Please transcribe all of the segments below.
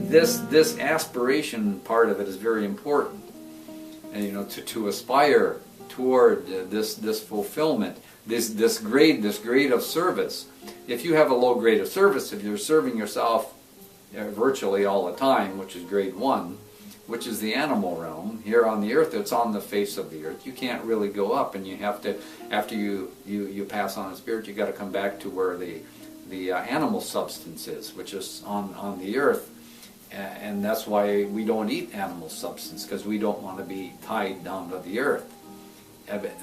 this aspiration part of it is very important, and you know, to aspire toward this fulfillment, this grade of service. If you have a low grade of service, if you're serving yourself virtually all the time, which is grade 1, which is the animal realm here on the earth, it's on the face of the earth. You can't really go up, and you have to, after you pass on in spirit, you got to come back to where the animal substance is, which is on the earth. And that's why we don't eat animal substance, because we don't want to be tied down to the earth.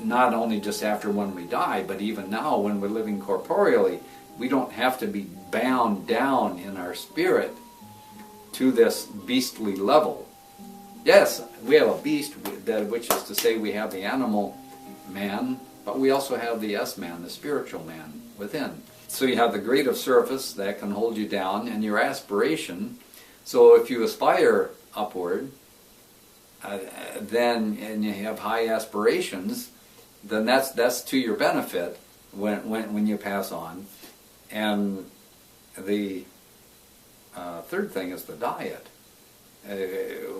Not only just after when we die, but even now when we're living corporeally, we don't have to be bound down in our spirit to this beastly level. Yes, we have a beast, which is to say we have the animal man, but we also have the S-man, the spiritual man within. So you have the grade of surface that can hold you down, and your aspiration. So if you aspire upward, then, and you have high aspirations, then that's to your benefit when you pass on. And the third thing is the diet,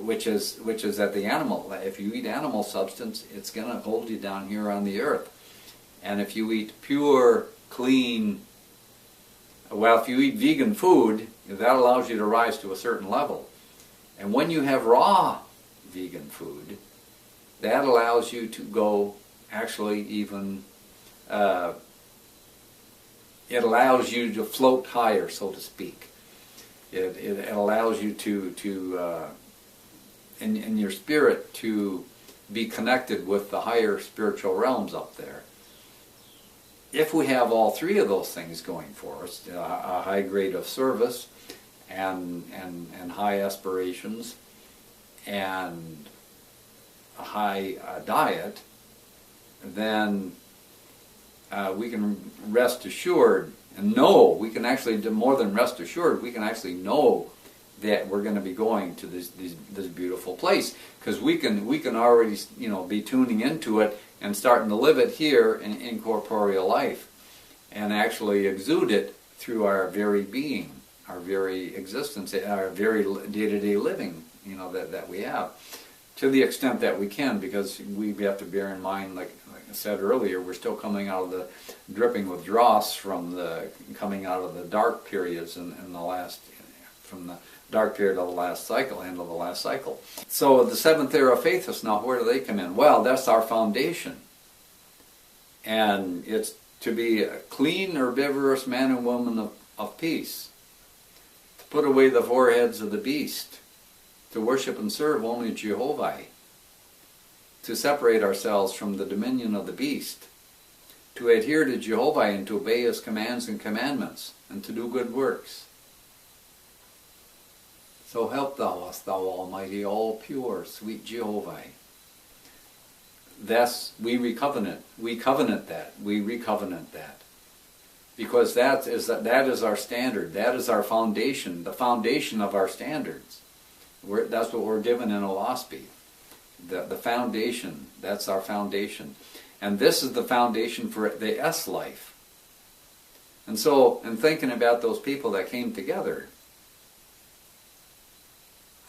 which is that the animal, if you eat animal substance, it's going to hold you down here on the earth. And if you eat pure, clean, well, if you eat vegan food, that allows you to rise to a certain level. And when you have raw vegan food, that allows you to go actually even, it allows you to float higher, so to speak. It allows you to in your spirit, to be connected with the higher spiritual realms up there. If we have all three of those things going for us, a high grade of service and high aspirations and a high diet, then we can rest assured and know, we can actually, more than rest assured, we can actually know that we're going to be going to this beautiful place, because we can already, you know, be tuning into it and starting to live it here in corporeal life, and actually exude it through our very being, our very existence, our very day-to-day living, you know, that we have, to the extent that we can, because we have to bear in mind, like I said earlier, we're still coming out of the dripping with dross from the coming out of the dark periods in the last, from the dark period of the last cycle, end of the last cycle. So the seventh era of faiths, now where do they come in? Well, that's our foundation. And it's to be a clean, herbivorous man and woman of peace, to put away the foreheads of the beast, to worship and serve only Jehovah, to separate ourselves from the dominion of the beast, to adhere to Jehovah and to obey his commands and commandments, and to do good works. So help thou us, thou Almighty, all pure, sweet Jehovah. Thus we recovenant that. Because that is our standard, that is our foundation, the foundation of our standards. That's what we're given in Olaspi. The foundation, that's our foundation. And this is the foundation for the S life. And so, in thinking about those people that came together,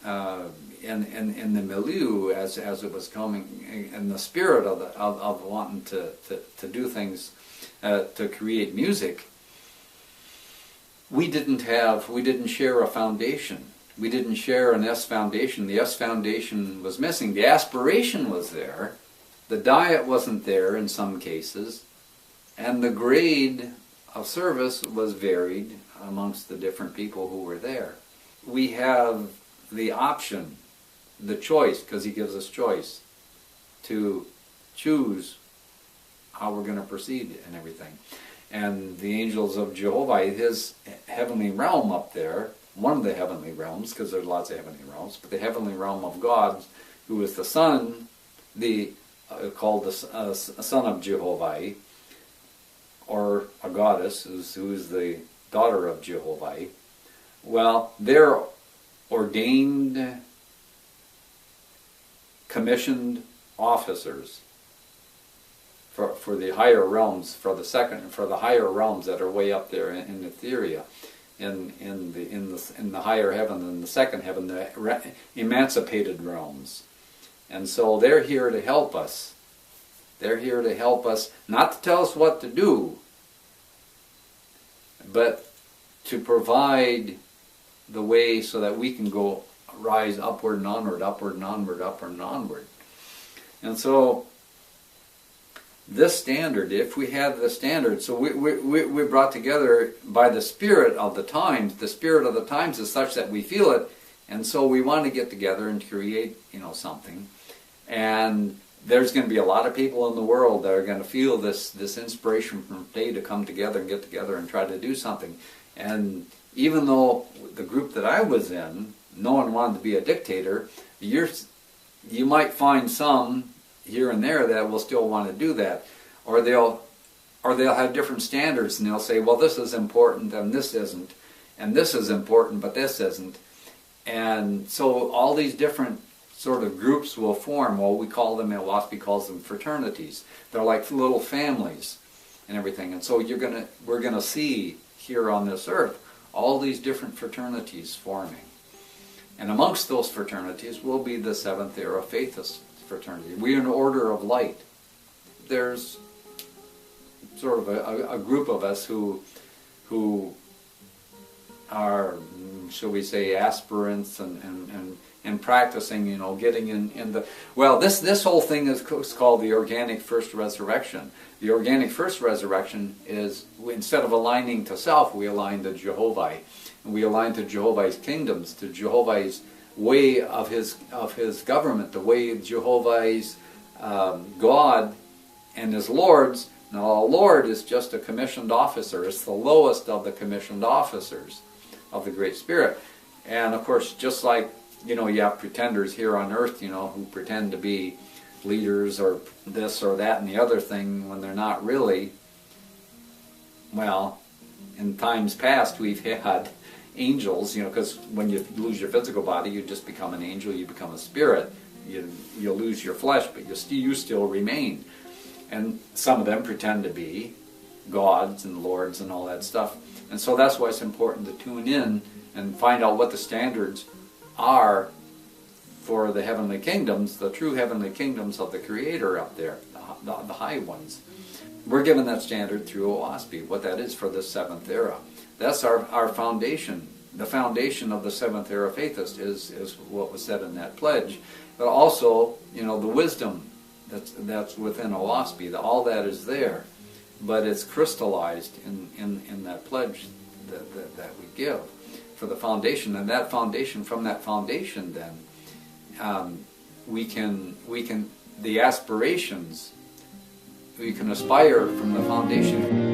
in the milieu, as it was coming, in the spirit of wanting to do things, to create music, we didn't share a foundation. We didn't share an S foundation. The S foundation was missing. The aspiration was there. The diet wasn't there in some cases. And the grade of service was varied amongst the different people who were there. We have the option, the choice, because he gives us choice, to choose how we're going to proceed and everything. And the angels of Jehovah, his heavenly realm up there, one of the heavenly realms, because there's lots of heavenly realms, but the heavenly realm of God, who is the Son, called the Son of Jehovah, or a goddess, who is the daughter of Jehovah. Well, they're ordained, commissioned officers for the higher realms, for the higher realms that are way up there in Etheria. in the higher heaven and the second heaven, the emancipated realms. And so they're here to help us. They're here to help us, not to tell us what to do, but to provide the way so that we can go rise upward and onward, upward and onward, upward and onward. And so this standard, if we have the standard, so we brought together by the spirit of the times. The spirit of the times is such that we feel it, and so we want to get together and create, something. And there's going to be a lot of people in the world that are going to feel this inspiration from today to come together and get together and try to do something. And even though the group that I was in, no one wanted to be a dictator, you might find some here and there that will still want to do that, or they'll have different standards, and they'll say, well, this is important and this isn't, and this is important but this isn't. And so all these different sort of groups will form. Well, we call them, WASPI calls them fraternities. They're like little families and everything. And so we're gonna see here on this earth all these different fraternities forming. And amongst those fraternities will be the Seventh Era Faithist fraternity. We're an order of light. There's sort of a group of us who are, shall we say, aspirants and practicing, getting in the... Well, this whole thing is called the Organic First Resurrection. The Organic First Resurrection is, instead of aligning to self, we align to Jehovah. And we align to Jehovah's kingdoms, to Jehovah's way of his government, the way Jehovah's God and his lords. Now, a lord is just a commissioned officer. It's the lowest of the commissioned officers of the Great Spirit. And of course, just like you have pretenders here on earth, who pretend to be leaders or this or that and the other thing when they're not really. Well, in times past we've had angels, because when you lose your physical body, you just become an angel, you become a spirit. You lose your flesh, but you still remain. And some of them pretend to be gods and lords and all that stuff. And so that's why it's important to tune in and find out what the standards are for the heavenly kingdoms, the true heavenly kingdoms of the Creator up there, the high ones. We're given that standard through WASPI, what that is for the seventh era. That's our foundation. The foundation of the seventh era faithist is what was said in that pledge. But also, the wisdom that's within WASPI, all that is there. But it's crystallized in that pledge that we give for the foundation. And that foundation, from that foundation then, we can the aspirations, we can aspire from the foundation.